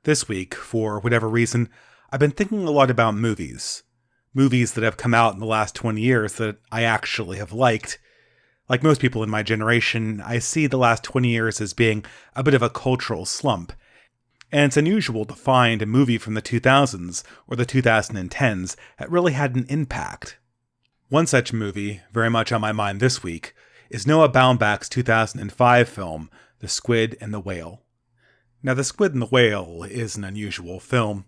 This week, for whatever reason, I've been thinking a lot about movies. Movies that have come out in the last 20 years that I actually have liked. Like most people in my generation, I see the last 20 years as being a bit of a cultural slump. And it's unusual to find a movie from the 2000s or the 2010s that really had an impact. One such movie, very much on my mind this week, is Noah Baumbach's 2005 film, The Squid and the Whale. Now, The Squid and the Whale is an unusual film.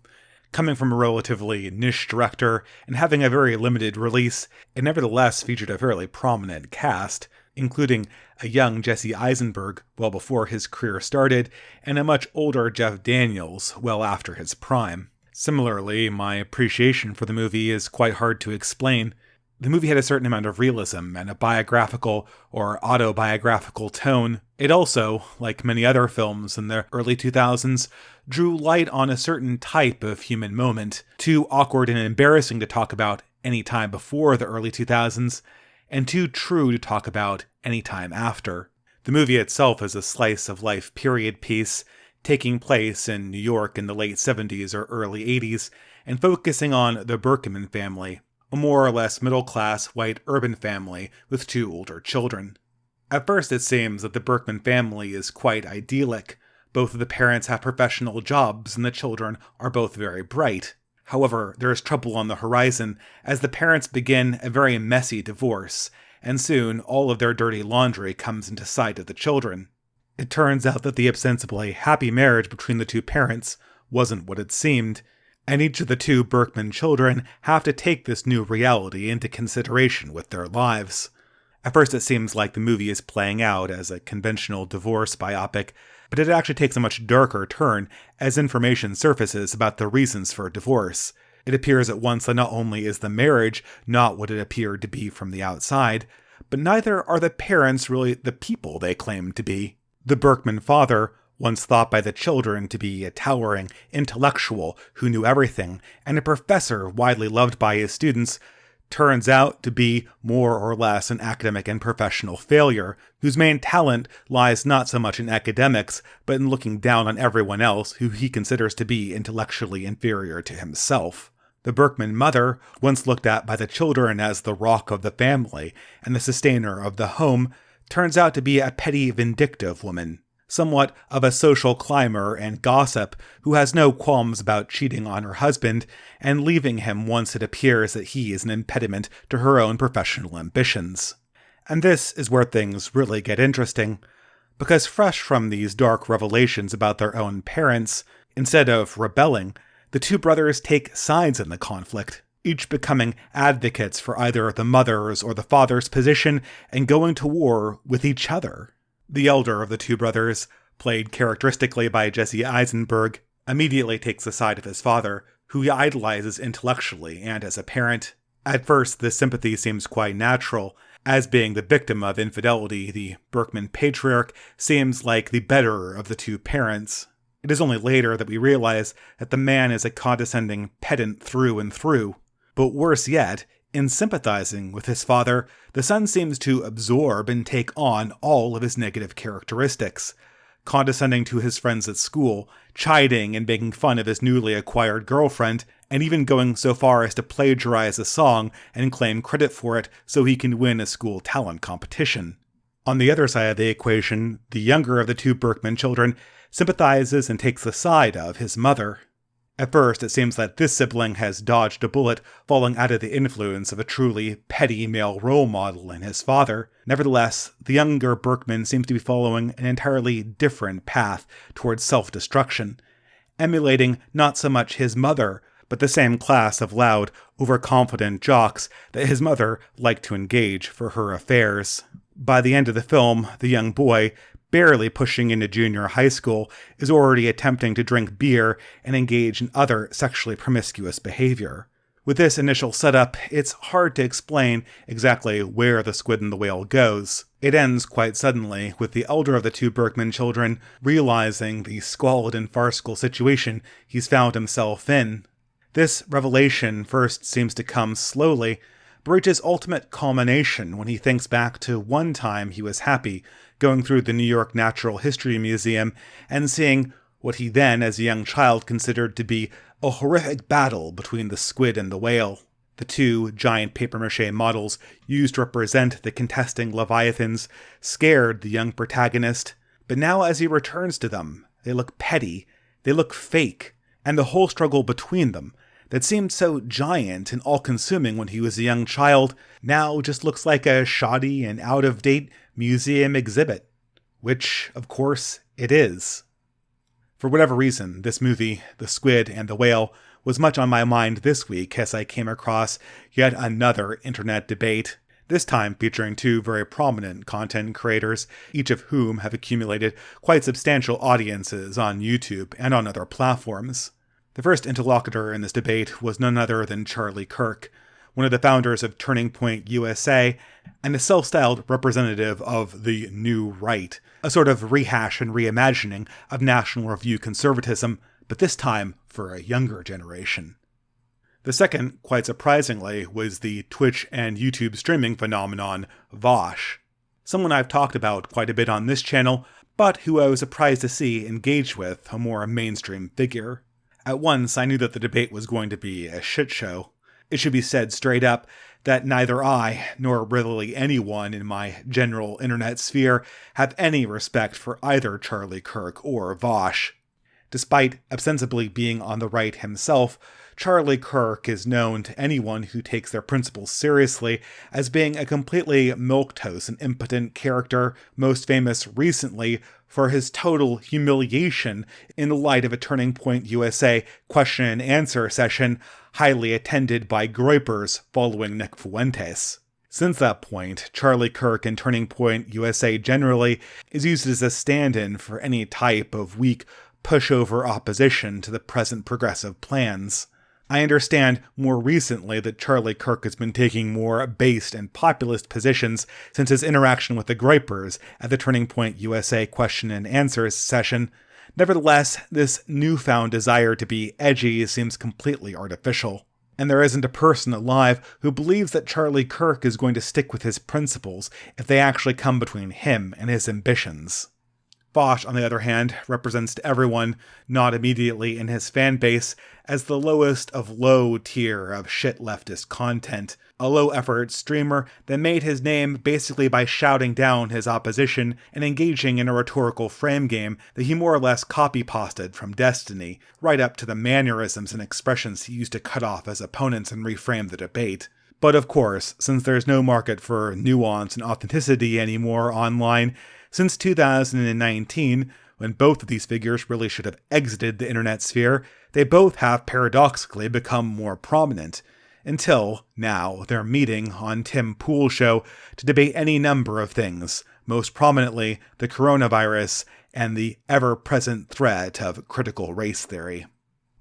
Coming from a relatively niche director and having a very limited release, it nevertheless featured a fairly prominent cast, including a young Jesse Eisenberg well before his career started, and a much older Jeff Daniels well after his prime. Similarly, my appreciation for the movie is quite hard to explain. The movie had a certain amount of realism and a biographical or autobiographical tone. It also, like many other films in the early 2000s, drew light on a certain type of human moment, too awkward and embarrassing to talk about any time before the early 2000s, and too true to talk about any time after. The movie itself is a slice-of-life period piece, taking place in New York in the late 70s or early 80s, and focusing on the Berkman family, a more or less middle-class white urban family with two older children. At first it seems that the Berkman family is quite idyllic. Both of the parents have professional jobs and the children are both very bright. However, there is trouble on the horizon as the parents begin a very messy divorce, and soon all of their dirty laundry comes into sight of the children. It turns out that the ostensibly happy marriage between the two parents wasn't what it seemed, and each of the two Berkman children have to take this new reality into consideration with their lives. At first it seems like the movie is playing out as a conventional divorce biopic, but it actually takes a much darker turn as information surfaces about the reasons for divorce. It appears at once that not only is the marriage not what it appeared to be from the outside, but neither are the parents really the people they claim to be. The Berkman father, once thought by the children to be a towering intellectual who knew everything, and a professor widely loved by his students, turns out to be more or less an academic and professional failure, whose main talent lies not so much in academics, but in looking down on everyone else who he considers to be intellectually inferior to himself. The Berkman mother, once looked at by the children as the rock of the family and the sustainer of the home, turns out to be a petty, vindictive woman, somewhat of a social climber and gossip who has no qualms about cheating on her husband and leaving him once it appears that he is an impediment to her own professional ambitions. And this is where things really get interesting, because fresh from these dark revelations about their own parents, instead of rebelling, the two brothers take sides in the conflict, each becoming advocates for either the mother's or the father's position and going to war with each other. The elder of the two brothers, played characteristically by Jesse Eisenberg, immediately takes the side of his father, who he idolizes intellectually and as a parent. At first, this sympathy seems quite natural. As being the victim of infidelity, the Berkman patriarch seems like the better of the two parents. It is only later that we realize that the man is a condescending pedant through and through. But worse yet, in sympathizing with his father, the son seems to absorb and take on all of his negative characteristics, condescending to his friends at school, chiding and making fun of his newly acquired girlfriend, and even going so far as to plagiarize a song and claim credit for it so he can win a school talent competition. On the other side of the equation, the younger of the two Berkman children sympathizes and takes the side of his mother. At first, it seems that this sibling has dodged a bullet, falling out of the influence of a truly petty male role model in his father. Nevertheless, the younger Berkman seems to be following an entirely different path towards self-destruction, emulating not so much his mother, but the same class of loud, overconfident jocks that his mother liked to engage for her affairs. By the end of the film, the young boy, barely pushing into junior high school, is already attempting to drink beer and engage in other sexually promiscuous behavior. With this initial setup, it's hard to explain exactly where The Squid and the Whale goes. It ends quite suddenly, with the elder of the two Berkman children realizing the squalid and farcical situation he's found himself in. This revelation first seems to come slowly, but reaches ultimate culmination when he thinks back to one time he was happy, going through the New York Natural History Museum and seeing what he then, as a young child, considered to be a horrific battle between the squid and the whale. The two giant papier-mâché models used to represent the contesting leviathans scared the young protagonist, but now as he returns to them, they look petty, they look fake, and the whole struggle between them, that seemed so giant and all-consuming when he was a young child, now just looks like a shoddy and out-of-date museum exhibit. Which, of course, it is. For whatever reason, this movie, The Squid and the Whale, was much on my mind this week as I came across yet another internet debate, this time featuring two very prominent content creators, each of whom have accumulated quite substantial audiences on YouTube and on other platforms. The first interlocutor in this debate was none other than Charlie Kirk, one of the founders of Turning Point USA, and a self-styled representative of the New Right, a sort of rehash and reimagining of National Review conservatism, but this time for a younger generation. The second, quite surprisingly, was the Twitch and YouTube streaming phenomenon, Vaush. Someone I've talked about quite a bit on this channel, but who I was surprised to see engage with a more mainstream figure. At once, I knew that the debate was going to be a shit show. It should be said straight up that neither I, nor really anyone in my general internet sphere, have any respect for either Charlie Kirk or Vaush. Despite ostensibly being on the right himself, Charlie Kirk is known to anyone who takes their principles seriously as being a completely milquetoast and impotent character, most famous recently for his total humiliation in the light of a Turning Point USA question and answer session highly attended by groypers following Nick Fuentes. Since that point, Charlie Kirk and Turning Point USA generally is used as a stand-in for any type of weak pushover opposition to the present progressive plans. I understand more recently that Charlie Kirk has been taking more based and populist positions since his interaction with the groypers at the Turning Point USA question and answers session. Nevertheless, this newfound desire to be edgy seems completely artificial. And there isn't a person alive who believes that Charlie Kirk is going to stick with his principles if they actually come between him and his ambitions. Vaush, on the other hand, represents to everyone not immediately in his fan base as the lowest of low tier of shit leftist content, a low-effort streamer that made his name basically by shouting down his opposition and engaging in a rhetorical frame game that he more or less copy-pasted from Destiny, right up to the mannerisms and expressions he used to cut off his opponents and reframe the debate. But of course, since there's no market for nuance and authenticity anymore online, since 2019, when both of these figures really should have exited the internet sphere, they both have paradoxically become more prominent, until now they're meeting on Tim Pool's show to debate any number of things, most prominently the coronavirus and the ever-present threat of critical race theory.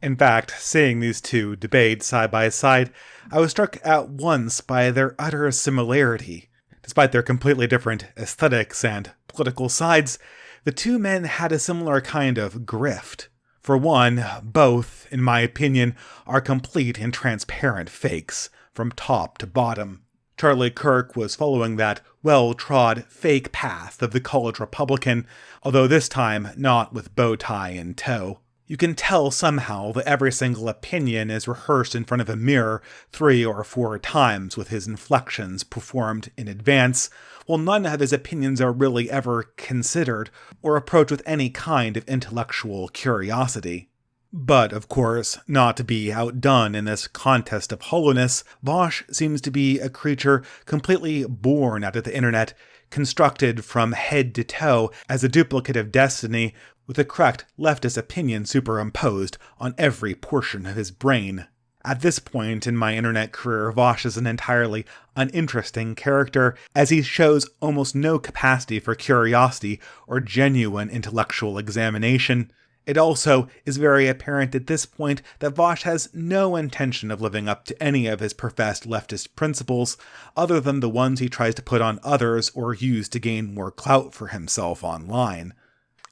In fact, seeing these two debate side by side, I was struck at once by their utter similarity. Despite their completely different aesthetics and political sides, the two men had a similar kind of grift. For one, both, in my opinion, are complete and transparent fakes, from top to bottom. Charlie Kirk was following that well-trod fake path of the college Republican, although this time not with bow tie in tow. You can tell somehow that every single opinion is rehearsed in front of a mirror 3 or 4 times with his inflections performed in advance, while none of his opinions are really ever considered or approached with any kind of intellectual curiosity. But, of course, not to be outdone in this contest of hollowness, Vaush seems to be a creature completely born out of the internet, constructed from head to toe as a duplicate of Destiny, with a correct leftist opinion superimposed on every portion of his brain. At this point in my internet career, Vaush is an entirely uninteresting character, as he shows almost no capacity for curiosity or genuine intellectual examination. It also is very apparent at this point that Vaush has no intention of living up to any of his professed leftist principles, other than the ones he tries to put on others or use to gain more clout for himself online.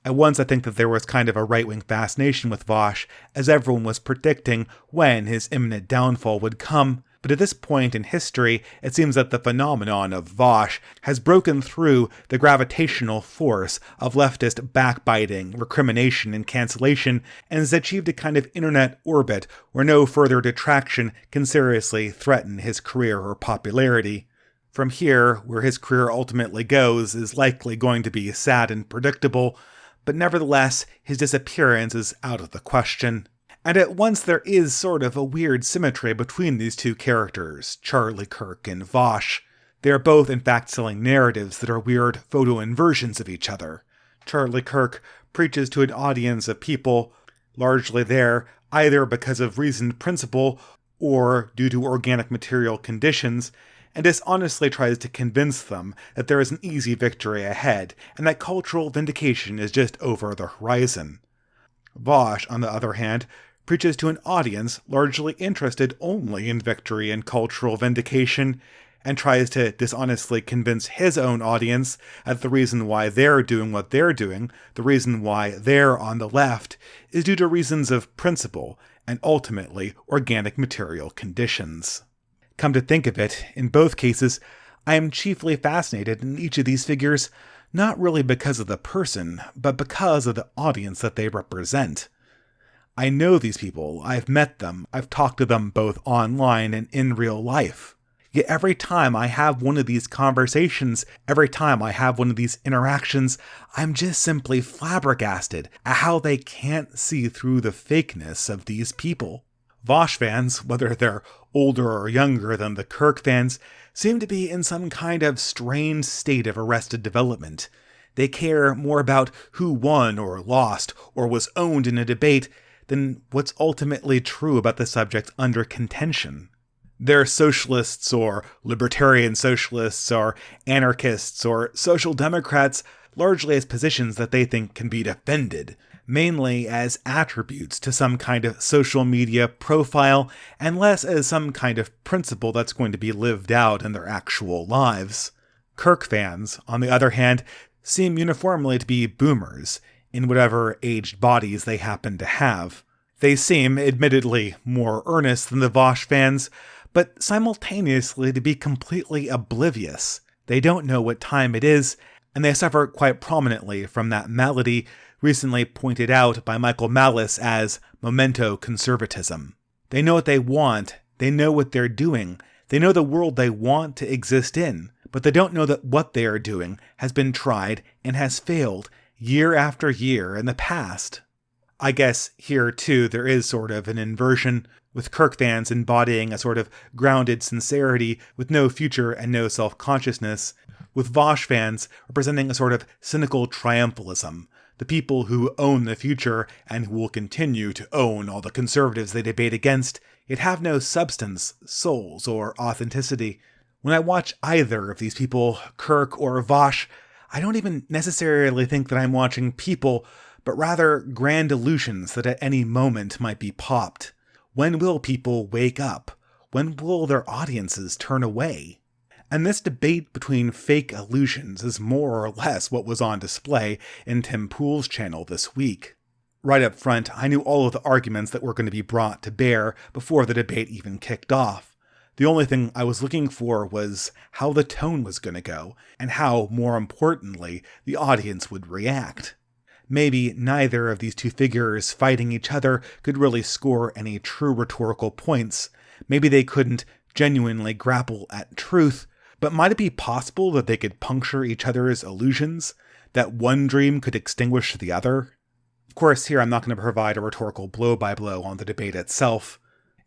At once I think that there was kind of a right-wing fascination with Vaush, as everyone was predicting when his imminent downfall would come, But at this point in history, it seems that the phenomenon of Vaush has broken through the gravitational force of leftist backbiting, recrimination, and cancellation, and has achieved a kind of internet orbit where no further detraction can seriously threaten his career or popularity. From here, where his career ultimately goes is likely going to be sad and predictable, but nevertheless, his disappearance is out of the question. And at once there is sort of a weird symmetry between these two characters, Charlie Kirk and Vaush. They are both in fact selling narratives that are weird photo-inversions of each other. Charlie Kirk preaches to an audience of people largely there either because of reasoned principle or due to organic material conditions, and dishonestly tries to convince them that there is an easy victory ahead, and that cultural vindication is just over the horizon. Vaush, on the other hand, preaches to an audience largely interested only in victory and cultural vindication, and tries to dishonestly convince his own audience that the reason why they're doing what they're doing, the reason why they're on the left, is due to reasons of principle, and ultimately organic material conditions. Come to think of it, in both cases, I am chiefly fascinated in each of these figures, not really because of the person, but because of the audience that they represent. I know these people, I've met them, I've talked to them both online and in real life. Yet every time I have one of these conversations, every time I have one of these interactions, I'm just simply flabbergasted at how they can't see through the fakeness of these people. Vaush fans, whether they're older or younger than the Kirk fans, seem to be in some kind of strange state of arrested development. They care more about who won or lost or was owned in a debate than what's ultimately true about the subject under contention. They're socialists or libertarian socialists or anarchists or social democrats largely as positions that they think can be defended, mainly as attributes to some kind of social media profile and less as some kind of principle that's going to be lived out in their actual lives. Kirk fans, on the other hand, seem uniformly to be boomers, in whatever aged bodies they happen to have. They seem, admittedly, more earnest than the Vaush fans, but simultaneously to be completely oblivious. They don't know what time it is, and they suffer quite prominently from that malady recently pointed out by Michael Malice as memento conservatism. They know what they want, they know what they're doing, they know the world they want to exist in, but they don't know that what they are doing has been tried and has failed year after year in the past. I guess here, too, there is sort of an inversion, with Kirk fans embodying a sort of grounded sincerity with no future and no self-consciousness, with Vaush fans representing a sort of cynical triumphalism, the people who own the future and who will continue to own all the conservatives they debate against, yet have no substance, souls, or authenticity. When I watch either of these people, Kirk or Vaush, I don't even necessarily think that I'm watching people, but rather grand illusions that at any moment might be popped. When will people wake up? When will their audiences turn away? And this debate between fake illusions is more or less what was on display in Tim Pool's channel this week. Right up front, I knew all of the arguments that were going to be brought to bear before the debate even kicked off. The only thing I was looking for was how the tone was going to go, and how, more importantly, the audience would react. Maybe neither of these two figures fighting each other could really score any true rhetorical points. Maybe they couldn't genuinely grapple at truth, but might it be possible that they could puncture each other's illusions? That one dream could extinguish the other? Of course, here I'm not going to provide a rhetorical blow-by-blow on the debate itself.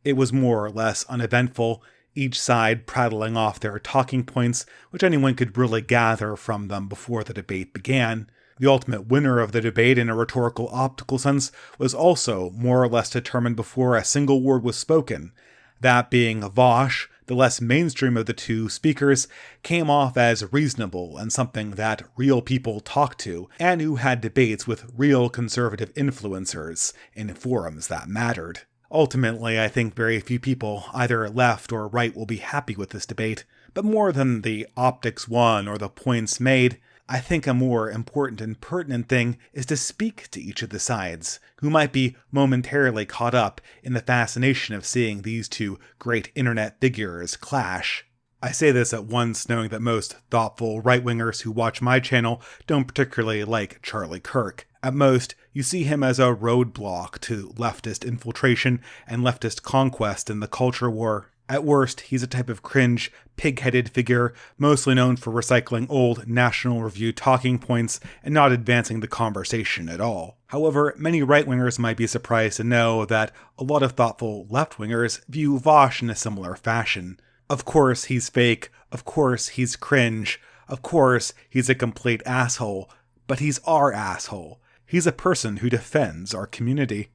It was more or less uneventful, each side prattling off their talking points, which anyone could really gather from them before the debate began. The ultimate winner of the debate in a rhetorical optical sense was also more or less determined before a single word was spoken. That being Vaush, the less mainstream of the two speakers, came off as reasonable and something that real people talked to, and who had debates with real conservative influencers in forums that mattered. Ultimately, I think very few people, either left or right, will be happy with this debate, but more than the optics won or the points made, I think a more important and pertinent thing is to speak to each of the sides, who might be momentarily caught up in the fascination of seeing these two great internet figures clash. I say this at once knowing that most thoughtful right-wingers who watch my channel don't particularly like Charlie Kirk. At most, you see him as a roadblock to leftist infiltration and leftist conquest in the culture war. At worst, he's a type of cringe, pig-headed figure, mostly known for recycling old National Review talking points and not advancing the conversation at all. However, many right-wingers might be surprised to know that a lot of thoughtful left-wingers view Vaush in a similar fashion. Of course he's fake, of course he's cringe, of course he's a complete asshole, but he's our asshole. He's a person who defends our community.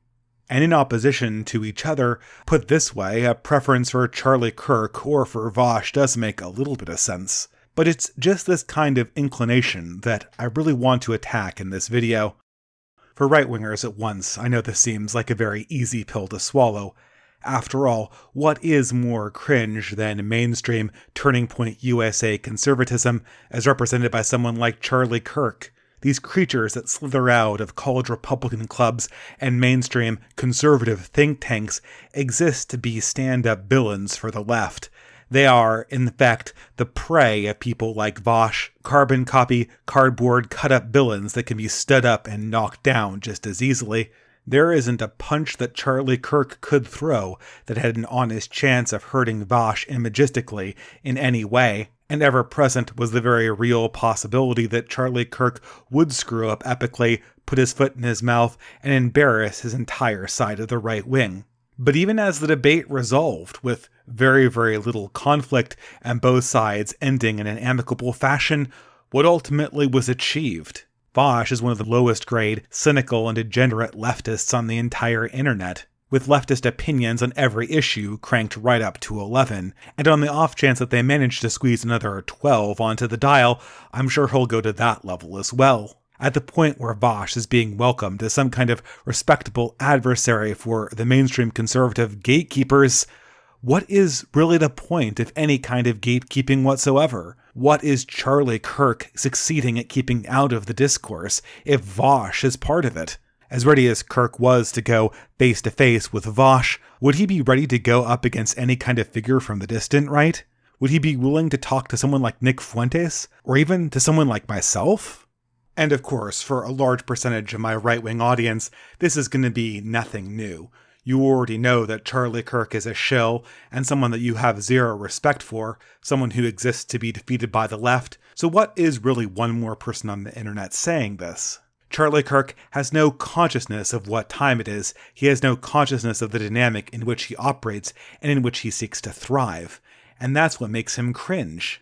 And in opposition to each other, put this way, a preference for Charlie Kirk or for Vaush does make a little bit of sense. But it's just this kind of inclination that I really want to attack in this video. For right-wingers at once, I know this seems like a very easy pill to swallow. After all, what is more cringe than mainstream Turning Point USA conservatism as represented by someone like Charlie Kirk? These creatures that slither out of college Republican clubs and mainstream conservative think tanks exist to be stand-up villains for the left. They are, in fact, the prey of people like Vaush, carbon copy, cardboard, cut-up villains that can be stood up and knocked down just as easily. There isn't a punch that Charlie Kirk could throw that had an honest chance of hurting Vaush imagistically in any way. And ever present was the very real possibility that Charlie Kirk would screw up epically, put his foot in his mouth, and embarrass his entire side of the right wing. But even as the debate resolved, with very, very little conflict and both sides ending in an amicable fashion, what ultimately was achieved? Vaush is one of the lowest grade, cynical, and degenerate leftists on the entire internet, with leftist opinions on every issue cranked right up to 11, and on the off chance that they manage to squeeze another 12 onto the dial, I'm sure he'll go to that level as well. At the point where Vaush is being welcomed as some kind of respectable adversary for the mainstream conservative gatekeepers, what is really the point of any kind of gatekeeping whatsoever? What is Charlie Kirk succeeding at keeping out of the discourse if Vaush is part of it? As ready as Kirk was to go face-to-face with Vaush, would he be ready to go up against any kind of figure from the distant right? Would he be willing to talk to someone like Nick Fuentes? Or even to someone like myself? And of course, for a large percentage of my right-wing audience, this is going to be nothing new. You already know that Charlie Kirk is a shill, and someone that you have zero respect for, someone who exists to be defeated by the left, so what is really one more person on the internet saying this? Charlie Kirk has no consciousness of what time it is, he has no consciousness of the dynamic in which he operates and in which he seeks to thrive, and that's what makes him cringe.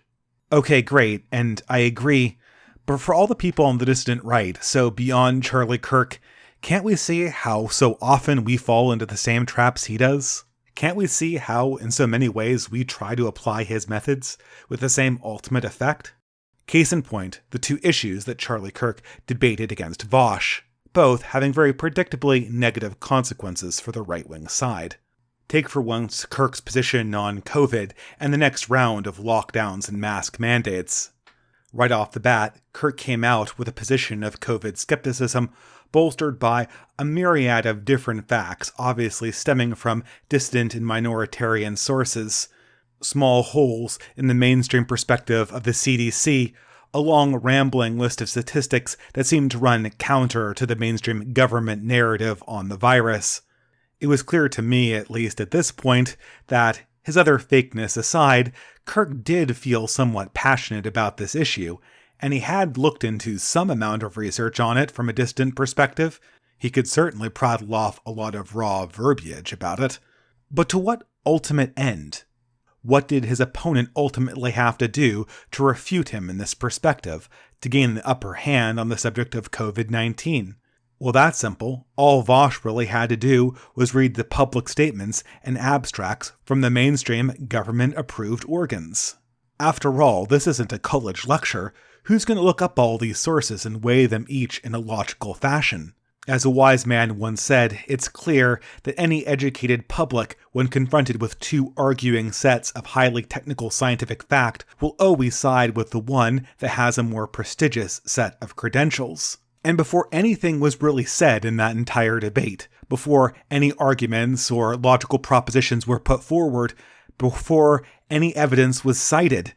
Okay, great, and I agree, but for all the people on the distant right, so beyond Charlie Kirk, can't we see how so often we fall into the same traps he does? Can't we see how, in so many ways, we try to apply his methods with the same ultimate effect? Case in point, the two issues that Charlie Kirk debated against Vaush, both having very predictably negative consequences for the right-wing side. Take for once Kirk's position on COVID and the next round of lockdowns and mask mandates. Right off the bat, Kirk came out with a position of COVID skepticism, bolstered by a myriad of different facts obviously stemming from distant and minoritarian sources. Small holes in the mainstream perspective of the CDC, a long rambling list of statistics that seem to run counter to the mainstream government narrative on the virus. It was clear to me, at least at this point, that, his other fakeness aside, Kirk did feel somewhat passionate about this issue, and he had looked into some amount of research on it from a distant perspective. He could certainly prattle off a lot of raw verbiage about it. But to what ultimate end? What did his opponent ultimately have to do to refute him in this perspective, to gain the upper hand on the subject of COVID-19? Well, that's simple. All Vaush really had to do was read the public statements and abstracts from the mainstream government-approved organs. After all, this isn't a college lecture. Who's going to look up all these sources and weigh them each in a logical fashion? As a wise man once said, it's clear that any educated public, when confronted with two arguing sets of highly technical scientific fact, will always side with the one that has a more prestigious set of credentials. And before anything was really said in that entire debate, before any arguments or logical propositions were put forward, before any evidence was cited,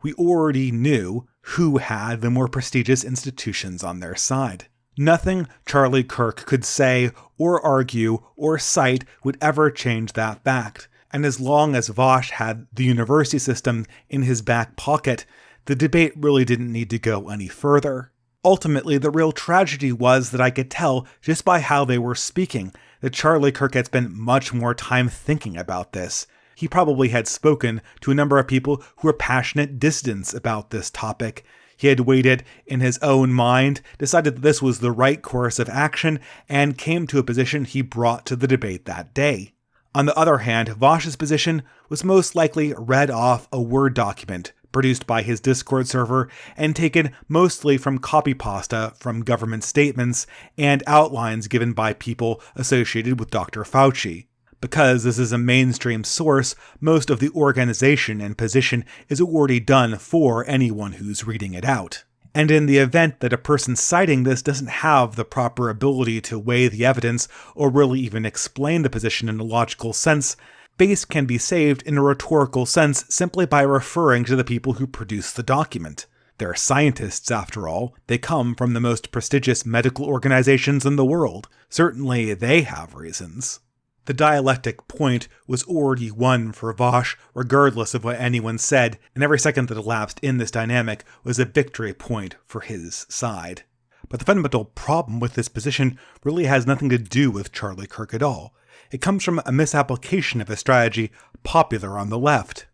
we already knew who had the more prestigious institutions on their side. Nothing Charlie Kirk could say or argue or cite would ever change that fact, and as long as Vaush had the university system in his back pocket, the debate really didn't need to go any further. Ultimately, the real tragedy was that I could tell just by how they were speaking that Charlie Kirk had spent much more time thinking about this. He probably had spoken to a number of people who were passionate dissidents about this topic. He had waited in his own mind, decided that this was the right course of action, and came to a position he brought to the debate that day. On the other hand, Vaush's position was most likely read off a Word document produced by his Discord server and taken mostly from copy pasta from government statements and outlines given by people associated with Dr. Fauci. Because this is a mainstream source, most of the organization and position is already done for anyone who's reading it out. And in the event that a person citing this doesn't have the proper ability to weigh the evidence or really even explain the position in a logical sense, face can be saved in a rhetorical sense simply by referring to the people who produced the document. They're scientists, after all. They come from the most prestigious medical organizations in the world. Certainly they have reasons. The dialectic point was already won for Vaush, regardless of what anyone said, and every second that elapsed in this dynamic was a victory point for his side. But the fundamental problem with this position really has nothing to do with Charlie Kirk at all. It comes from a misapplication of a strategy popular on the left.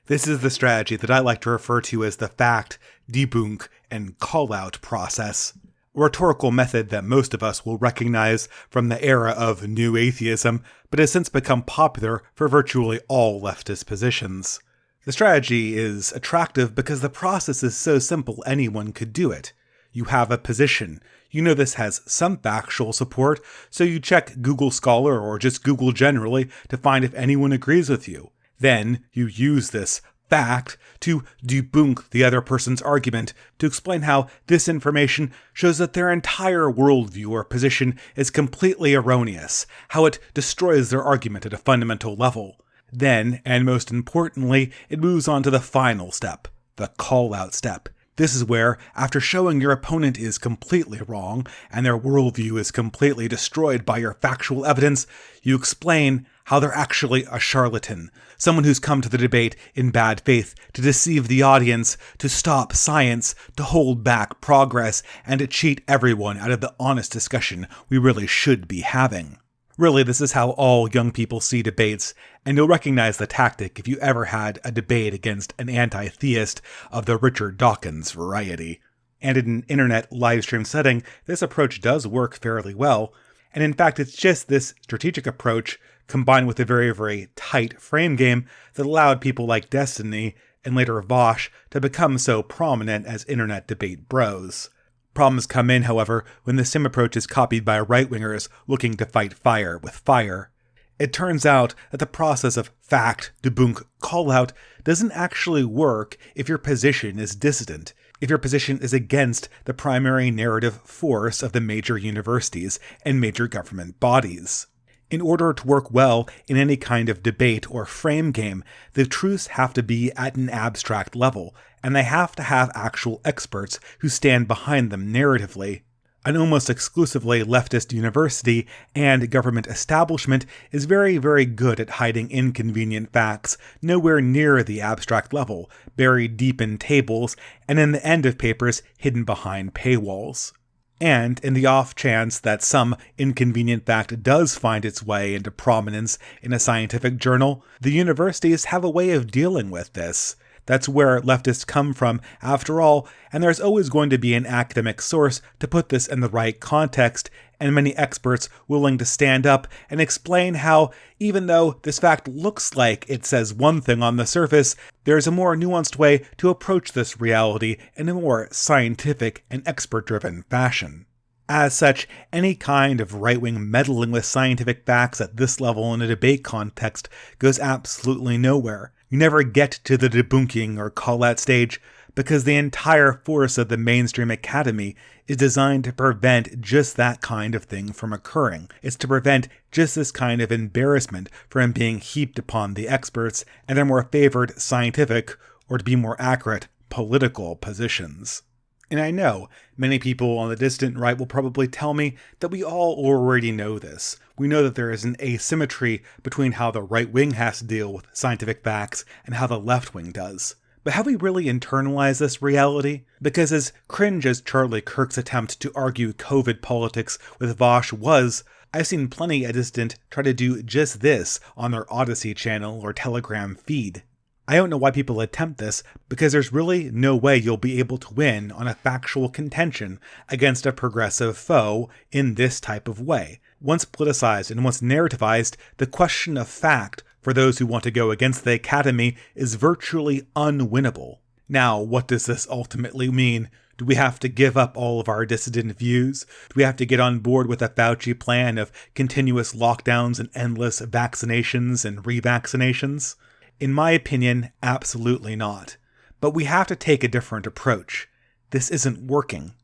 This is the strategy that I like to refer to as the fact, debunk, and call-out process. A rhetorical method that most of us will recognize from the era of New Atheism, but has since become popular for virtually all leftist positions. The strategy is attractive because the process is so simple anyone could do it. You have a position. You know this has some factual support, so you check Google Scholar or just Google generally to find if anyone agrees with you. Then you use this fact to debunk the other person's argument, to explain how this information shows that their entire worldview or position is completely erroneous, how it destroys their argument at a fundamental level. Then, and most importantly, it moves on to the final step, the call-out step. This is where, after showing your opponent is completely wrong, and their worldview is completely destroyed by your factual evidence, you explain how they're actually a charlatan, someone who's come to the debate in bad faith, to deceive the audience, to stop science, to hold back progress, and to cheat everyone out of the honest discussion we really should be having. Really, this is how all young people see debates, and you'll recognize the tactic if you ever had a debate against an anti-theist of the Richard Dawkins variety. And in an internet livestream setting, this approach does work fairly well, and in fact it's just this strategic approach combined with a very, very tight frame game that allowed people like Destiny and later Vaush to become so prominent as internet debate bros. Problems come in, however, when the same approach is copied by right-wingers looking to fight fire with fire. It turns out that the process of fact, debunk, call-out doesn't actually work if your position is dissident, if your position is against the primary narrative force of the major universities and major government bodies. In order to work well in any kind of debate or frame game, the truths have to be at an abstract level, and they have to have actual experts who stand behind them narratively. An almost exclusively leftist university and government establishment is very, very good at hiding inconvenient facts nowhere near the abstract level, buried deep in tables, and in the end of papers hidden behind paywalls. And in the off chance that some inconvenient fact does find its way into prominence in a scientific journal, the universities have a way of dealing with this. That's where leftists come from, after all, and there's always going to be an academic source to put this in the right context, and many experts willing to stand up and explain how, even though this fact looks like it says one thing on the surface, there's a more nuanced way to approach this reality in a more scientific and expert-driven fashion. As such, any kind of right-wing meddling with scientific facts at this level in a debate context goes absolutely nowhere. You never get to the debunking or call-out stage because the entire force of the mainstream academy is designed to prevent just that kind of thing from occurring. It's to prevent just this kind of embarrassment from being heaped upon the experts and their more favored scientific, or to be more accurate, political positions. And I know many people on the distant right will probably tell me that we all already know this. We know that there is an asymmetry between how the right wing has to deal with scientific facts and how the left wing does. But have we really internalized this reality? Because as cringe as Charlie Kirk's attempt to argue COVID politics with Vaush was, I've seen plenty at distant try to do just this on their Odyssey channel or Telegram feed. I don't know why people attempt this, because there's really no way you'll be able to win on a factual contention against a progressive foe in this type of way. Once politicized and once narrativized, the question of fact for those who want to go against the Academy is virtually unwinnable. Now, what does this ultimately mean? Do we have to give up all of our dissident views? Do we have to get on board with a Fauci plan of continuous lockdowns and endless vaccinations and revaccinations? In my opinion, absolutely not. But we have to take a different approach. This isn't working.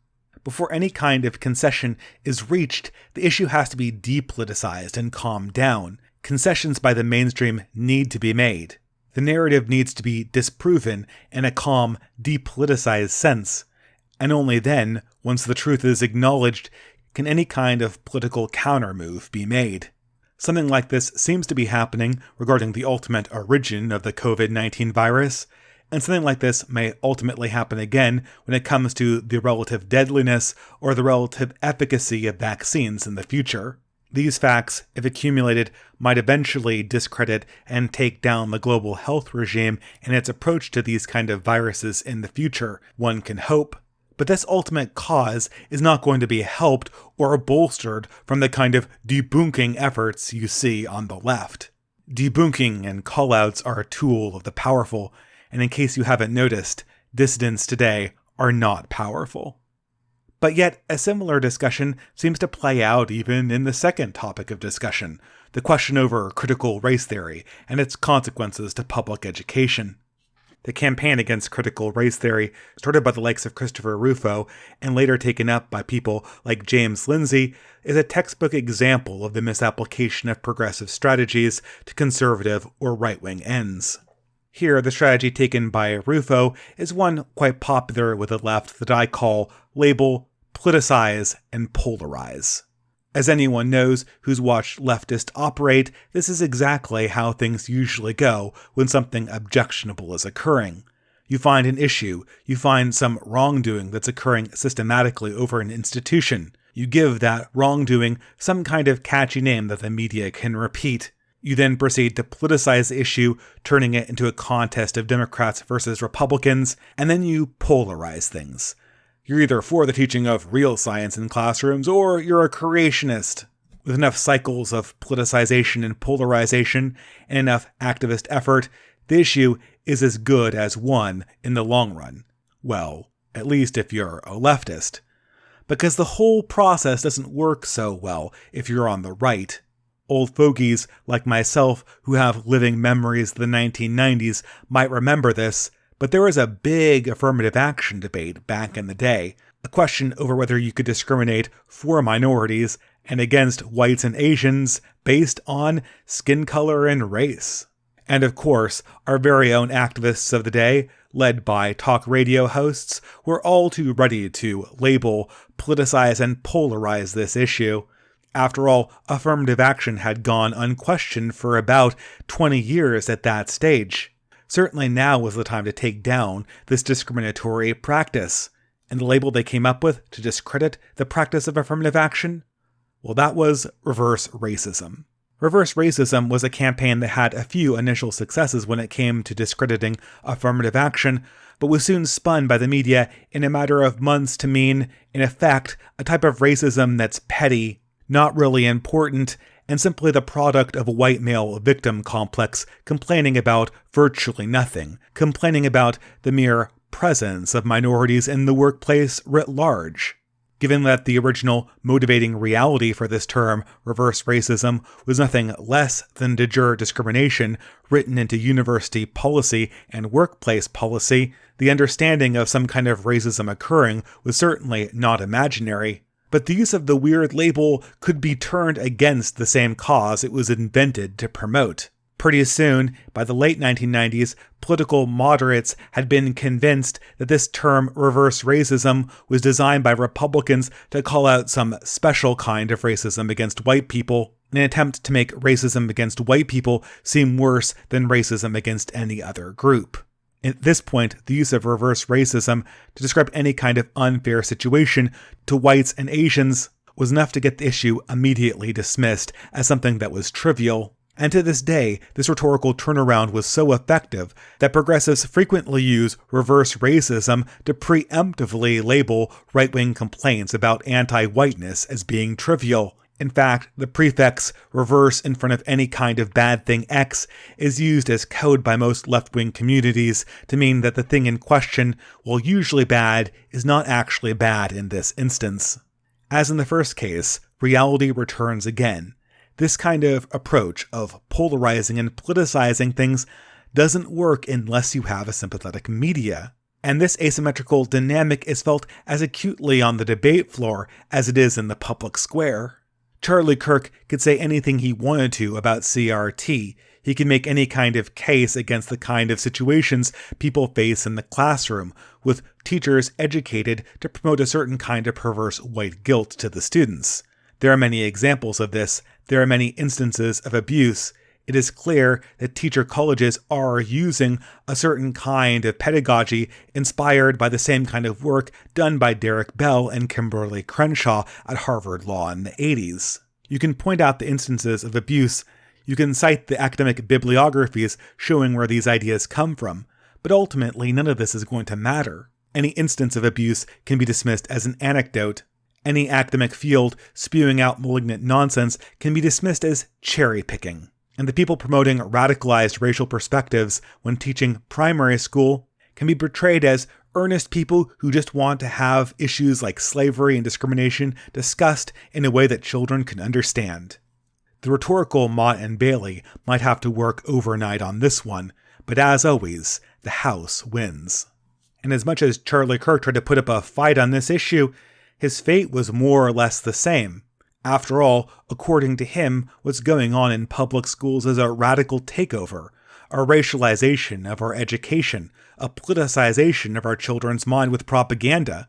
Before any kind of concession is reached, the issue has to be depoliticized and calmed down. Concessions by the mainstream need to be made. The narrative needs to be disproven in a calm, depoliticized sense. And only then, once the truth is acknowledged, can any kind of political countermove be made. Something like this seems to be happening regarding the ultimate origin of the COVID-19 virus, and something like this may ultimately happen again when it comes to the relative deadliness or the relative efficacy of vaccines in the future. These facts, if accumulated, might eventually discredit and take down the global health regime and its approach to these kind of viruses in the future, one can hope. But this ultimate cause is not going to be helped or bolstered from the kind of debunking efforts you see on the left. Debunking and callouts are a tool of the powerful, and in case you haven't noticed, dissidents today are not powerful. But yet, a similar discussion seems to play out even in the second topic of discussion, the question over critical race theory and its consequences to public education. The campaign against critical race theory, started by the likes of Christopher Rufo and later taken up by people like James Lindsay, is a textbook example of the misapplication of progressive strategies to conservative or right-wing ends. Here, the strategy taken by Rufo is one quite popular with the left that I call label, politicize, and polarize. As anyone knows who's watched leftists operate, this is exactly how things usually go when something objectionable is occurring. You find an issue, you find some wrongdoing that's occurring systematically over an institution. You give that wrongdoing some kind of catchy name that the media can repeat. You then proceed to politicize the issue, turning it into a contest of Democrats versus Republicans, and then you polarize things. You're either for the teaching of real science in classrooms, or you're a creationist. With enough cycles of politicization and polarization, and enough activist effort, the issue is as good as won in the long run. Well, at least if you're a leftist. Because the whole process doesn't work so well if you're on the right. Old fogies like myself who have living memories of the 1990s might remember this, but there was a big affirmative action debate back in the day, a question over whether you could discriminate for minorities and against whites and Asians based on skin color and race. And of course, our very own activists of the day, led by talk radio hosts, were all too ready to label, politicize, and polarize this issue. After all, affirmative action had gone unquestioned for about 20 years at that stage. Certainly now was the time to take down this discriminatory practice. And the label they came up with to discredit the practice of affirmative action? Well, that was reverse racism. Reverse racism was a campaign that had a few initial successes when it came to discrediting affirmative action, but was soon spun by the media in a matter of months to mean, in effect, a type of racism that's petty, not really important, and simply the product of a white male victim complex complaining about virtually nothing, complaining about the mere presence of minorities in the workplace writ large. given that the original motivating reality for this term, reverse racism, was nothing less than de jure discrimination written into university policy and workplace policy. The understanding of some kind of racism occurring was certainly not imaginary. But the use of the weird label could be turned against the same cause it was invented to promote. Pretty soon, by the late 1990s, political moderates had been convinced that this term reverse racism was designed by Republicans to call out some special kind of racism against white people, in an attempt to make racism against white people seem worse than racism against any other group. At this point, the use of reverse racism to describe any kind of unfair situation to whites and Asians was enough to get the issue immediately dismissed as something that was trivial. And to this day, this rhetorical turnaround was so effective that progressives frequently use reverse racism to preemptively label right-wing complaints about anti-whiteness as being trivial. In fact, the prefix reverse in front of any kind of bad thing X is used as code by most left-wing communities to mean that the thing in question, while usually bad, is not actually bad in this instance. As in the first case, reality returns again. This kind of approach of polarizing and politicizing things doesn't work unless you have a sympathetic media. And this asymmetrical dynamic is felt as acutely on the debate floor as it is in the public square. Charlie Kirk could say anything he wanted to about CRT. He could make any kind of case against the kind of situations people face in the classroom, with teachers educated to promote a certain kind of perverse white guilt to the students. There are many examples of this. There are many instances of abuse. It is clear that teacher colleges are using a certain kind of pedagogy inspired by the same kind of work done by Derek Bell and Kimberly Crenshaw at Harvard Law in the 80s. You can point out the instances of abuse. You can cite the academic bibliographies showing where these ideas come from. But ultimately, none of this is going to matter. Any instance of abuse can be dismissed as an anecdote. Any academic field spewing out malignant nonsense can be dismissed as cherry-picking. And the people promoting radicalized racial perspectives when teaching primary school can be portrayed as earnest people who just want to have issues like slavery and discrimination discussed in a way that children can understand. The rhetorical Mott and Bailey might have to work overnight on this one, but as always, the House wins. And as much as Charlie Kirk tried to put up a fight on this issue, his fate was more or less the same. After all, according to him, what's going on in public schools is a radical takeover, a racialization of our education, a politicization of our children's mind with propaganda.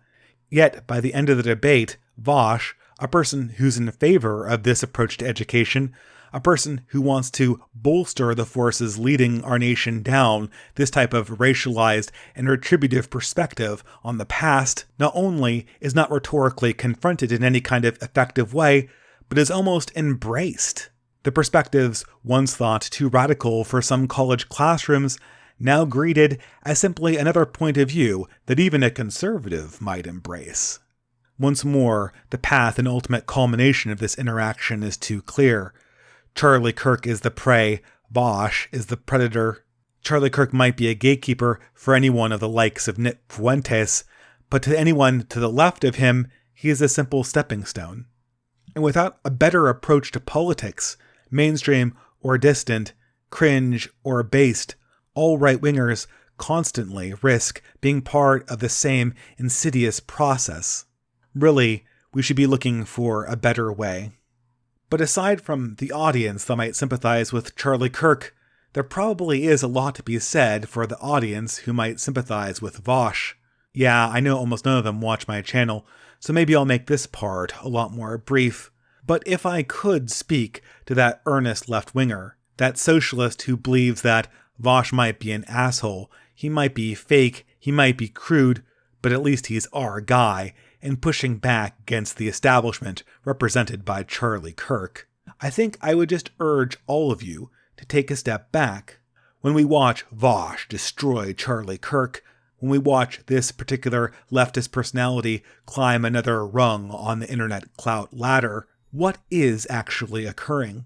Yet, by the end of the debate, Vaush, a person who's in favor of this approach to education, a person who wants to bolster the forces leading our nation down this type of racialized and retributive perspective on the past, not only is not rhetorically confronted in any kind of effective way, but is almost embraced. The perspectives once thought too radical for some college classrooms, now greeted as simply another point of view that even a conservative might embrace. Once more, the path and ultimate culmination of this interaction is too clear. Charlie Kirk is the prey, Vaush is the predator. Charlie Kirk might be a gatekeeper for anyone of the likes of Nick Fuentes, but to anyone to the left of him, he is a simple stepping stone. And without a better approach to politics, mainstream or distant, cringe or based, all right-wingers constantly risk being part of the same insidious process. Really, we should be looking for a better way. But aside from the audience that might sympathize with Charlie Kirk, there probably is a lot to be said for the audience who might sympathize with Vaush. Yeah, I know almost none of them watch my channel, so maybe I'll make this part a lot more brief. But if I could speak to that earnest left-winger, that socialist who believes that Vaush might be an asshole, he might be fake, he might be crude, but at least he's our guy, and pushing back against the establishment represented by Charlie Kirk, I think I would just urge all of you to take a step back. When we watch Vaush destroy Charlie Kirk, when we watch this particular leftist personality climb another rung on the internet clout ladder, what is actually occurring?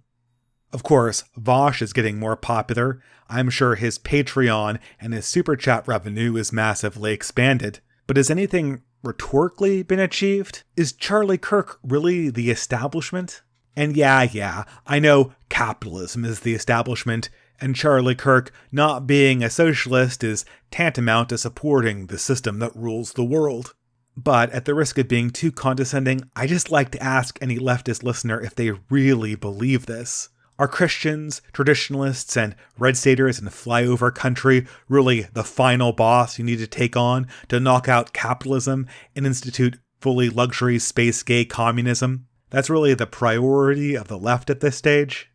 Of course, Vaush is getting more popular. I'm sure his Patreon and his Super Chat revenue is massively expanded. But is anything rhetorically been achieved? Is Charlie Kirk really the establishment? And yeah, I know capitalism is the establishment, and Charlie Kirk not being a socialist is tantamount to supporting the system that rules the world. But at the risk of being too condescending, I just like to ask any leftist listener if they really believe this. Are Christians, traditionalists, and red staters in flyover country really the final boss you need to take on to knock out capitalism and institute fully luxury space gay communism? That's really the priority of the left at this stage?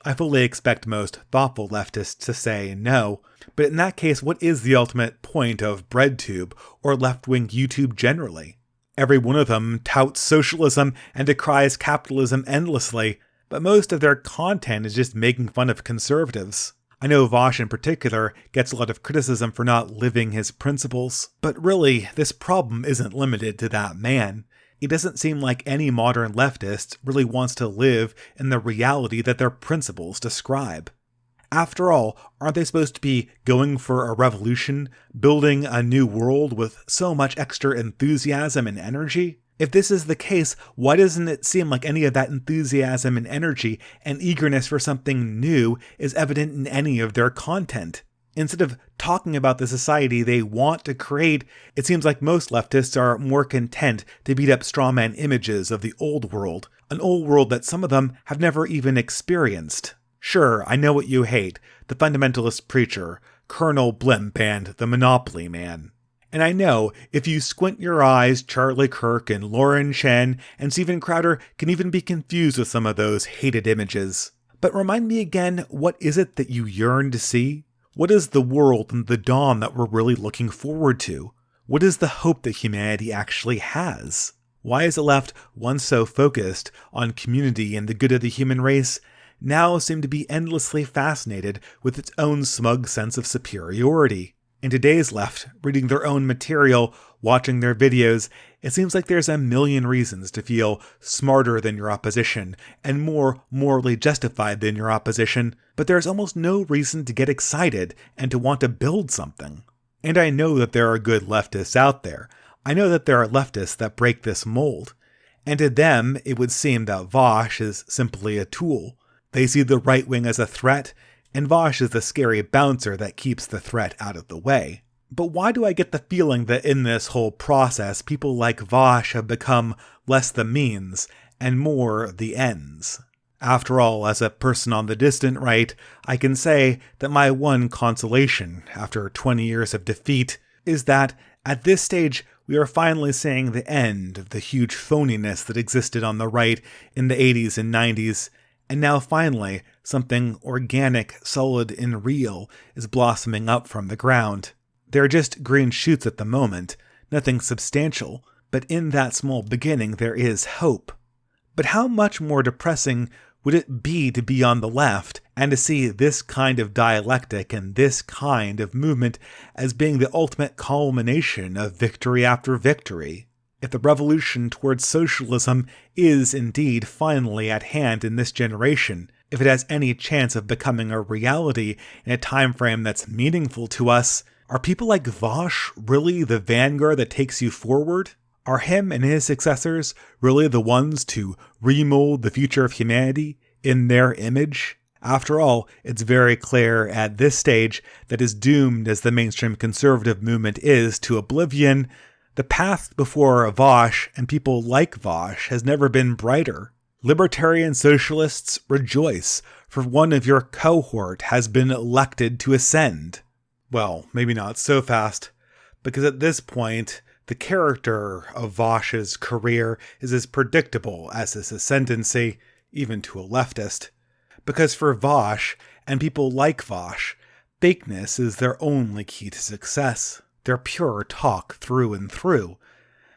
I fully expect most thoughtful leftists to say no, but in that case, what is the ultimate point of BreadTube or left-wing YouTube generally? Every one of them touts socialism and decries capitalism endlessly, but most of their content is just making fun of conservatives. I know Vaush in particular gets a lot of criticism for not living his principles, but really, this problem isn't limited to that man. It doesn't seem like any modern leftist really wants to live in the reality that their principles describe. After all, aren't they supposed to be going for a revolution, building a new world with so much extra enthusiasm and energy? If this is the case, why doesn't it seem like any of that enthusiasm and energy and eagerness for something new is evident in any of their content? Instead of talking about the society they want to create, it seems like most leftists are more content to beat up strawman images of the old world, an old world that some of them have never even experienced. Sure, I know what you hate, the fundamentalist preacher, Colonel Blimp, and the Monopoly Man. And I know, if you squint your eyes, Charlie Kirk and Lauren Chen and Steven Crowder can even be confused with some of those hated images. But remind me again, what is it that you yearn to see? What is the world and the dawn that we're really looking forward to? What is the hope that humanity actually has? Why is the left, once so focused on community and the good of the human race, now seem to be endlessly fascinated with its own smug sense of superiority? In today's left, reading their own material, watching their videos, it seems like there's a million reasons to feel smarter than your opposition and more morally justified than your opposition, but there's almost no reason to get excited and to want to build something. And I know that there are good leftists out there. I know that there are leftists that break this mold. And to them, it would seem that Vaush is simply a tool. They see the right wing as a threat, and Vaush is the scary bouncer that keeps the threat out of the way. But why do I get the feeling that in this whole process, people like Vaush have become less the means and more the ends? After all, as a person on the distant right, I can say that my one consolation, after 20 years of defeat, is that at this stage, we are finally seeing the end of the huge phoniness that existed on the right in the 80s and 90s, and now finally, something organic, solid, and real is blossoming up from the ground. There are just green shoots at the moment, nothing substantial, but in that small beginning there is hope. But how much more depressing would it be to be on the left and to see this kind of dialectic and this kind of movement as being the ultimate culmination of victory after victory? If the revolution towards socialism is indeed finally at hand in this generation, if it has any chance of becoming a reality in a time frame that's meaningful to us, are people like Vaush really the vanguard that takes you forward? Are him and his successors really the ones to remold the future of humanity in their image? After all, it's very clear at this stage that as doomed as the mainstream conservative movement is to oblivion, the path before Vaush and people like Vaush has never been brighter. Libertarian socialists, rejoice, for one of your cohort has been elected to ascend. Well, maybe not so fast, because at this point, the character of Vaush's career is as predictable as his ascendancy, even to a leftist. Because for Vaush, and people like Vaush, fakeness is their only key to success. They're pure talk through and through.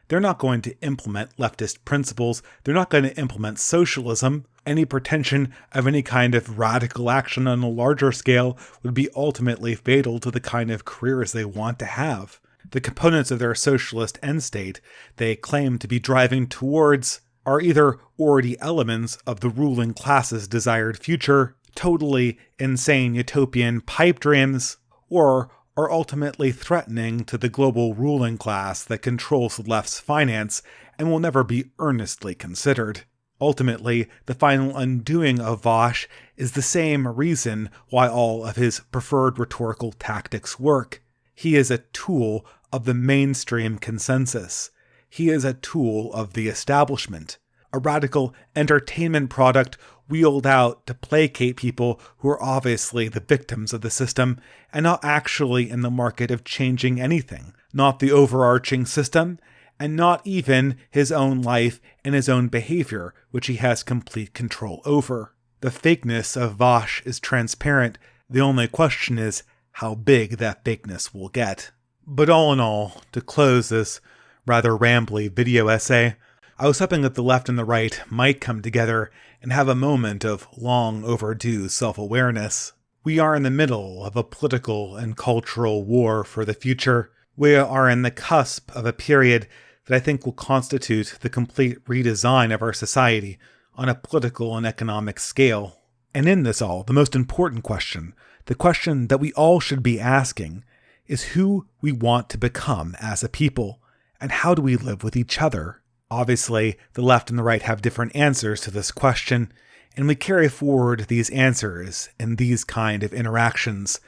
They're not going to implement leftist principles. They're not going to implement socialism. Any pretension of any kind of radical action on a larger scale would be ultimately fatal to the kind of careers they want to have. The components of their socialist end state they claim to be driving towards are either already elements of the ruling class's desired future, totally insane utopian pipe dreams, or are ultimately threatening to the global ruling class that controls the left's finance and will never be earnestly considered. Ultimately, the final undoing of Vaush is the same reason why all of his preferred rhetorical tactics work. He is a tool of the mainstream consensus. He is a tool of the establishment, a radical entertainment product wheeled out to placate people who are obviously the victims of the system and not actually in the market of changing anything, not the overarching system, and not even his own life and his own behavior, which he has complete control over. The fakeness of Vaush is transparent. The only question is how big that fakeness will get. But all in all, to close this rather rambly video essay, I was hoping that the left and the right might come together and have a moment of long overdue self-awareness. We are in the middle of a political and cultural war for the future. We are in the cusp of a period that I think will constitute the complete redesign of our society on a political and economic scale. And in this all, the most important question, the question that we all should be asking, is who we want to become as a people, and how do we live with each other? Obviously, the left and the right have different answers to this question, and we carry forward these answers in these kind of interactions.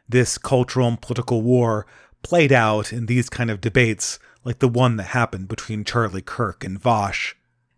This cultural and political war played out in these kind of debates, like the one that happened between Charlie Kirk and Vaush.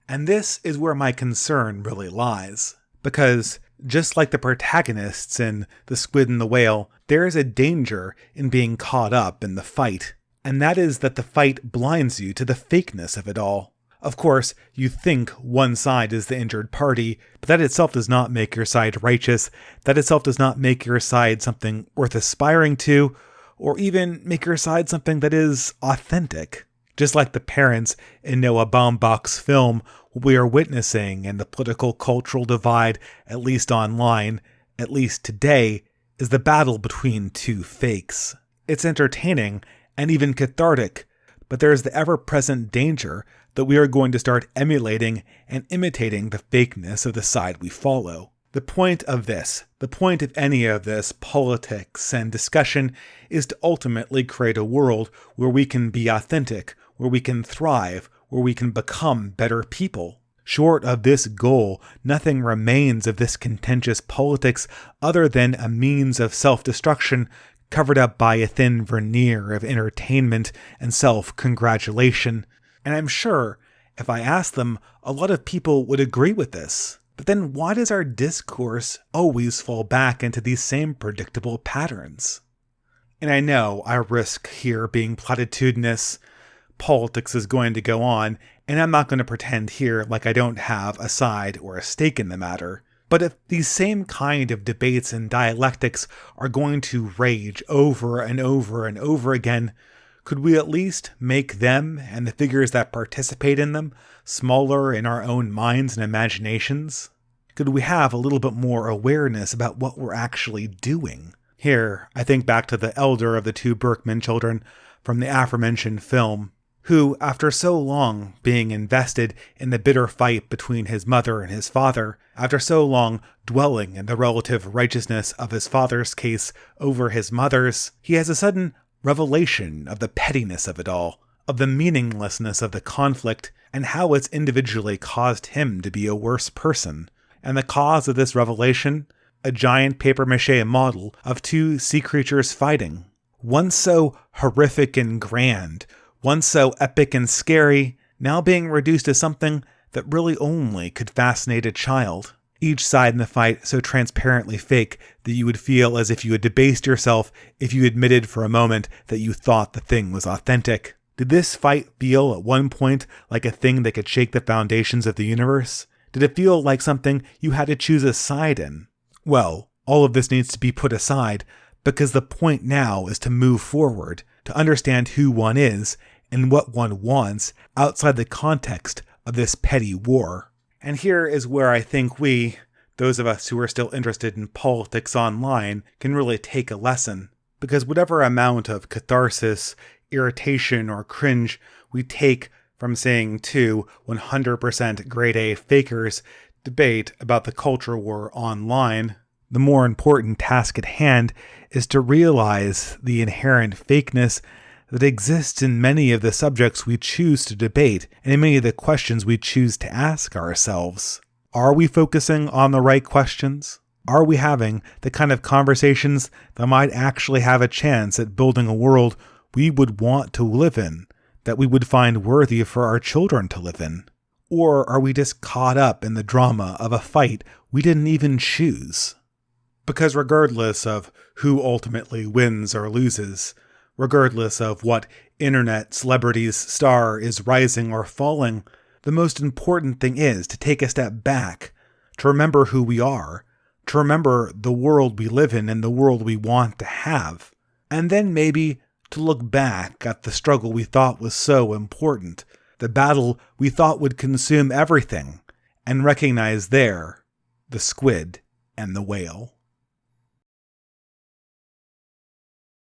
And this is where my concern really lies, because just like the protagonists in The Squid and the Whale, there is a danger in being caught up in the fight, and that is that the fight blinds you to the fakeness of it all. Of course, you think one side is the injured party, but that itself does not make your side righteous, that itself does not make your side something worth aspiring to, or even make your side something that is authentic. Just like the parents in Noah Baumbach's film, what we are witnessing in the political cultural divide, at least online, at least today, is the battle between two fakes. It's entertaining and even cathartic, but there is the ever-present danger that we are going to start emulating and imitating the fakeness of the side we follow. The point of this, the point of any of this politics and discussion, is to ultimately create a world where we can be authentic, where we can thrive, where we can become better people. Short of this goal, nothing remains of this contentious politics other than a means of self-destruction covered up by a thin veneer of entertainment and self-congratulation. And I'm sure, if I asked them, a lot of people would agree with this. But then why does our discourse always fall back into these same predictable patterns? And I know I risk here being platitudinous. Politics is going to go on, and I'm not going to pretend here like I don't have a side or a stake in the matter. But if these same kind of debates and dialectics are going to rage over and over and over again, could we at least make them and the figures that participate in them smaller in our own minds and imaginations? Could we have a little bit more awareness about what we're actually doing? Here, I think back to the elder of the two Berkman children from the aforementioned film, who, after so long being invested in the bitter fight between his mother and his father, after so long dwelling in the relative righteousness of his father's case over his mother's, he has a sudden revelation of the pettiness of it all, of the meaninglessness of the conflict, and how it's individually caused him to be a worse person. And the cause of this revelation? A giant papier-mâché model of two sea creatures fighting. One so horrific and grand, one so epic and scary, now being reduced to something that really only could fascinate a child. Each side in the fight so transparently fake that you would feel as if you had debased yourself if you admitted for a moment that you thought the thing was authentic. Did this fight feel at one point like a thing that could shake the foundations of the universe? Did it feel like something you had to choose a side in? Well, all of this needs to be put aside, because the point now is to move forward, to understand who one is and what one wants outside the context of this petty war. And here is where I think we, those of us who are still interested in politics online, can really take a lesson. Because whatever amount of catharsis, irritation, or cringe we take from seeing two 100% grade A fakers debate about the culture war online, The more important task at hand is to realize the inherent fakeness that exists in many of the subjects we choose to debate and in many of the questions we choose to ask ourselves. Are we focusing on the right questions? Are we having the kind of conversations that might actually have a chance at building a world we would want to live in, that we would find worthy for our children to live in? Or are we just caught up in the drama of a fight we didn't even choose? Because regardless of who ultimately wins or loses, regardless of what internet celebrity's star is rising or falling, the most important thing is to take a step back, to remember who we are, to remember the world we live in and the world we want to have, and then maybe to look back at the struggle we thought was so important, the battle we thought would consume everything, and recognize there the squid and the whale.